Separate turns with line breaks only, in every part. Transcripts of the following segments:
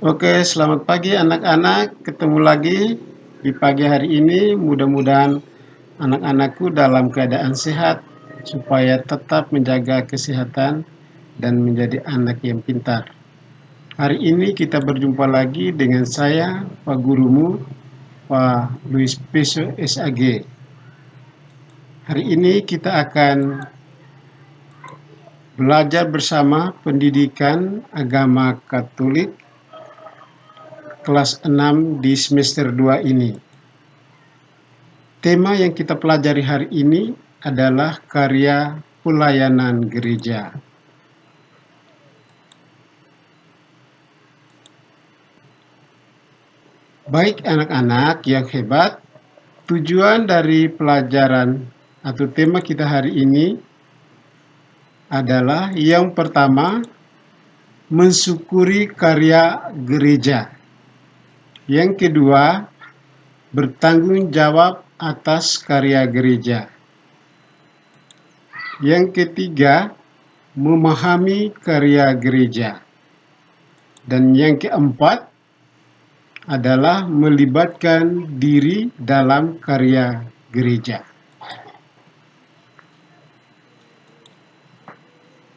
Oke, selamat pagi anak-anak. Ketemu lagi di pagi hari ini. Mudah-mudahan anak-anakku dalam keadaan sehat supaya tetap menjaga kesehatan dan menjadi anak yang pintar. Hari ini kita berjumpa lagi dengan saya, Pak Gurumu, Pak Luis Peso SAG. Hari ini kita akan belajar bersama pendidikan agama Katolik kelas 6 di semester 2 ini. Tema yang kita pelajari hari ini adalah karya pelayanan gereja. Baik anak-anak yang hebat, tujuan dari pelajaran atau tema kita hari ini adalah yang pertama, mensyukuri karya gereja. Yang kedua, bertanggung jawab atas karya gereja. Yang ketiga, memahami karya gereja. Dan yang keempat adalah melibatkan diri dalam karya gereja.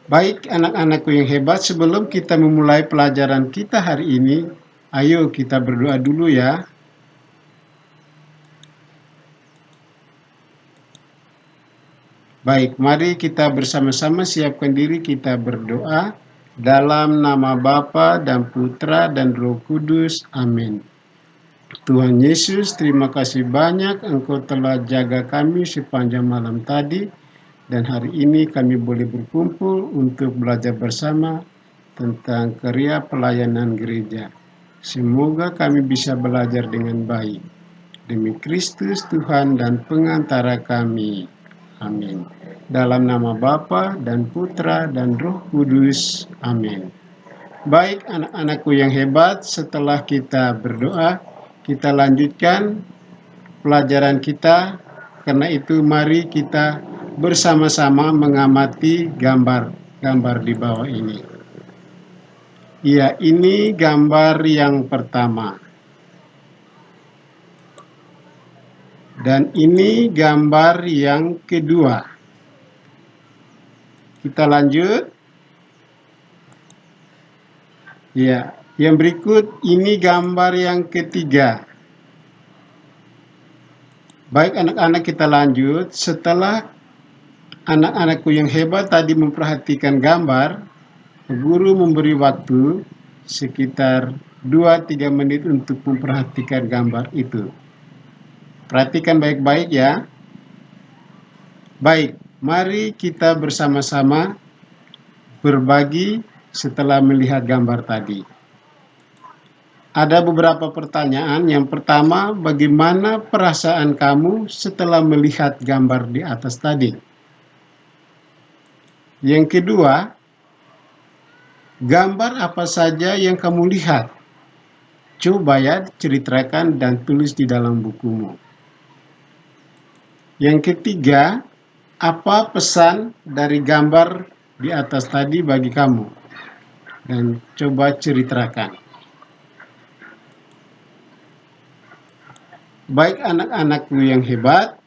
Baik anak-anakku yang hebat, sebelum kita memulai pelajaran kita hari ini, ayo kita berdoa dulu ya. Baik, mari kita bersama-sama siapkan diri kita berdoa dalam nama Bapa dan Putra dan Roh Kudus. Amin. Tuhan Yesus, terima kasih banyak Engkau telah jaga kami sepanjang malam tadi, dan hari ini kami boleh berkumpul untuk belajar bersama tentang karya pelayanan gereja. Semoga kami bisa belajar dengan baik. Demi Kristus Tuhan dan pengantara kami. Amin. Dalam nama Bapa dan Putra dan Roh Kudus. Amin. Baik anak-anakku yang hebat, setelah kita berdoa, kita lanjutkan pelajaran kita. Karena itu mari kita bersama-sama mengamati gambar di bawah ini. Ya, ini gambar yang pertama. Dan ini gambar yang kedua. Kita lanjut. Ya, yang berikut ini gambar yang ketiga. Baik anak-anak, kita lanjut. Setelah anak-anakku yang hebat tadi memperhatikan gambar, guru memberi waktu sekitar 2-3 menit untuk memperhatikan gambar itu. Perhatikan baik-baik ya. Baik, mari kita bersama-sama berbagi setelah melihat gambar tadi. Ada beberapa pertanyaan. Yang pertama, bagaimana perasaan kamu setelah melihat gambar di atas tadi? Yang kedua, gambar apa saja yang kamu lihat? Coba ya ceritakan dan tulis di dalam bukumu. Yang ketiga, apa pesan dari gambar di atas tadi bagi kamu? Dan coba ceritakan. Baik anak-anakku yang hebat,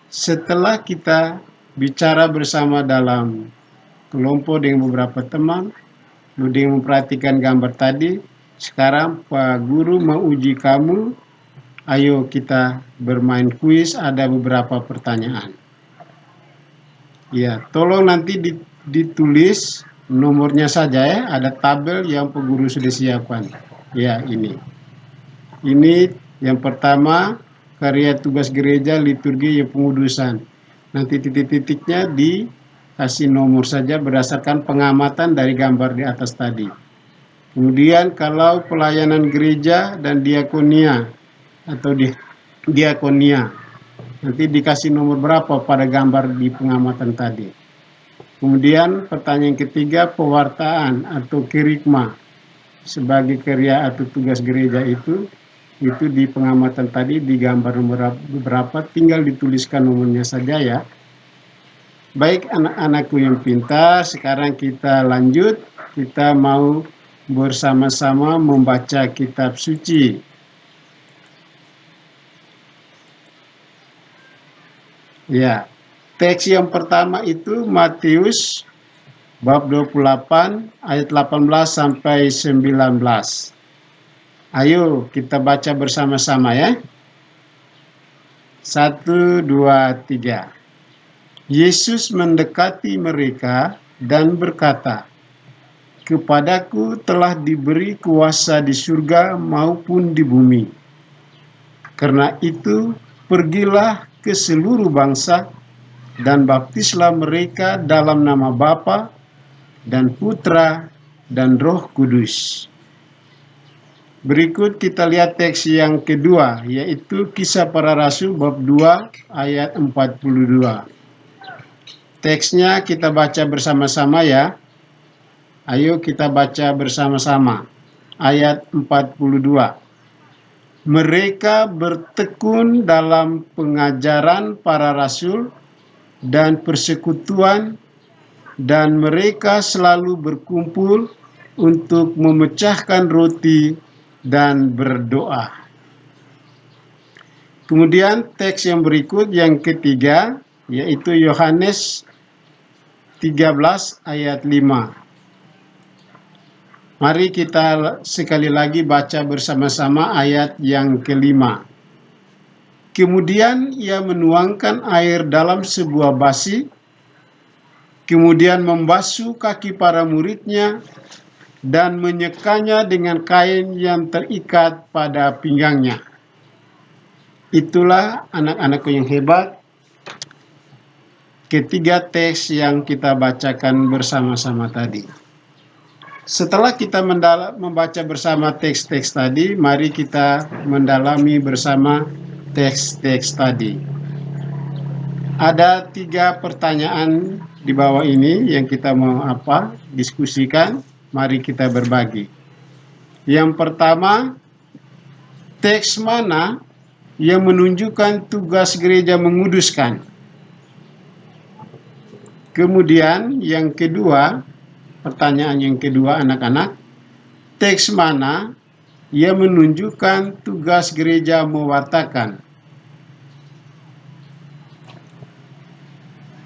setelah kita bicara bersama dalam kelompok dengan beberapa teman, kemudian memperhatikan gambar tadi, sekarang Pak Guru mau uji kamu. Ayo kita bermain kuis, ada beberapa pertanyaan. Ya, tolong nanti ditulis nomornya saja ya, ada tabel yang Pak Guru sudah siapkan. Ya, ini. Ini yang pertama, karya tugas gereja, liturgi, ya pengudusan. Nanti titik-titiknya dikasih nomor saja berdasarkan pengamatan dari gambar di atas tadi. Kemudian kalau pelayanan gereja dan diakonia atau diakonia, nanti dikasih nomor berapa pada gambar di pengamatan tadi. Kemudian pertanyaan ketiga, pewartaan atau kerikma sebagai karya atau tugas gereja itu di pengamatan tadi di gambar nomor berapa, tinggal dituliskan nomornya saja ya. Baik anak-anakku yang pintar, sekarang kita lanjut. Kita mau bersama-sama membaca kitab suci. Ya, teks yang pertama itu Matius bab 28 ayat 18 sampai 19. Ayo kita baca bersama-sama ya. 1, 2, 3. Yesus mendekati mereka dan berkata, "Kepadaku telah diberi kuasa di surga maupun di bumi. Karena itu, pergilah ke seluruh bangsa dan baptislah mereka dalam nama Bapa dan Putra dan Roh Kudus." Berikut kita lihat teks yang kedua, yaitu Kisah Para Rasul bab 2 ayat 42. Teksnya kita baca bersama-sama ya. Ayo kita baca bersama-sama. Ayat 42. Mereka bertekun dalam pengajaran para rasul dan persekutuan, dan mereka selalu berkumpul untuk memecahkan roti dan berdoa. Kemudian teks yang berikut yang ketiga, yaitu Yohanes 13 ayat 5. Mari kita sekali lagi baca bersama-sama ayat yang kelima. Kemudian ia menuangkan air dalam sebuah basi, kemudian membasuh kaki para muridnya dan menyekanya dengan kain yang terikat pada pinggangnya. Itulah anak-anakku yang hebat, ketiga teks yang kita bacakan bersama-sama tadi. Setelah kita membaca bersama teks-teks tadi, mari kita mendalami bersama teks-teks tadi. Ada 3 pertanyaan di bawah ini yang kita mau diskusikan. Mari kita berbagi. Yang pertama, teks mana yang menunjukkan tugas gereja menguduskan? Kemudian yang kedua, pertanyaan yang kedua anak-anak, teks mana yang menunjukkan tugas gereja mewartakan?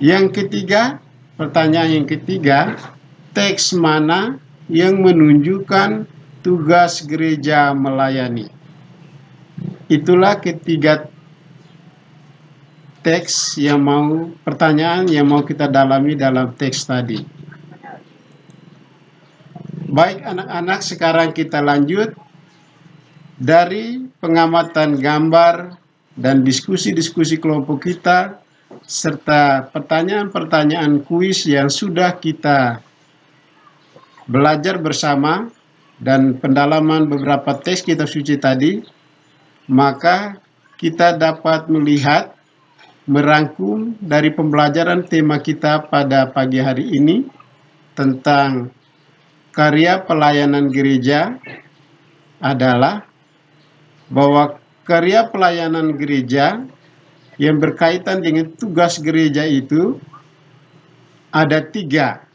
Yang ketiga, pertanyaan yang ketiga, teks mana yang menunjukkan tugas gereja melayani? Itulah ketiga teks pertanyaan yang mau kita dalami dalam teks tadi. Baik anak-anak, sekarang kita lanjut dari pengamatan gambar dan diskusi-diskusi kelompok kita serta pertanyaan-pertanyaan kuis yang sudah kita belajar bersama dan pendalaman beberapa teks kitab suci tadi, maka kita dapat melihat, merangkum dari pembelajaran tema kita pada pagi hari ini tentang karya pelayanan gereja adalah bahwa karya pelayanan gereja yang berkaitan dengan tugas gereja itu ada 3.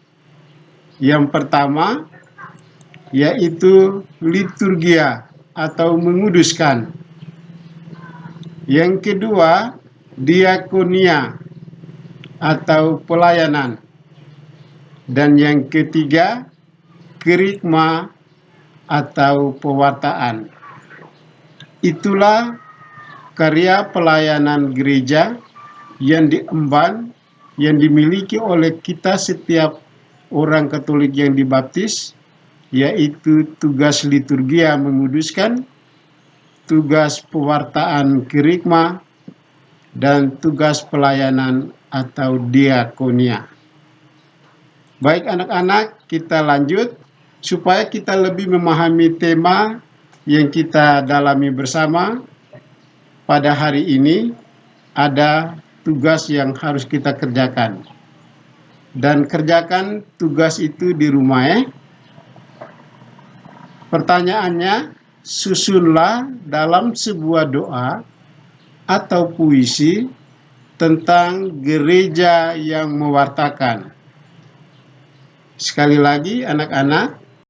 Yang pertama, yaitu liturgia atau menguduskan. Yang kedua, diakonia atau pelayanan. Dan yang ketiga, kerikma atau pewartaan. Itulah karya pelayanan gereja yang diemban, yang dimiliki oleh kita setiap orang Katolik yang dibaptis, yaitu tugas liturgia menguduskan, tugas pewartaan kerikma, dan tugas pelayanan atau diakonia. Baik anak-anak, kita lanjut supaya kita lebih memahami tema yang kita dalami bersama. Pada hari ini ada tugas yang harus kita kerjakan. Dan kerjakan tugas itu di rumah. Pertanyaannya, susunlah dalam sebuah doa atau puisi tentang gereja yang mewartakan. Sekali lagi anak-anak,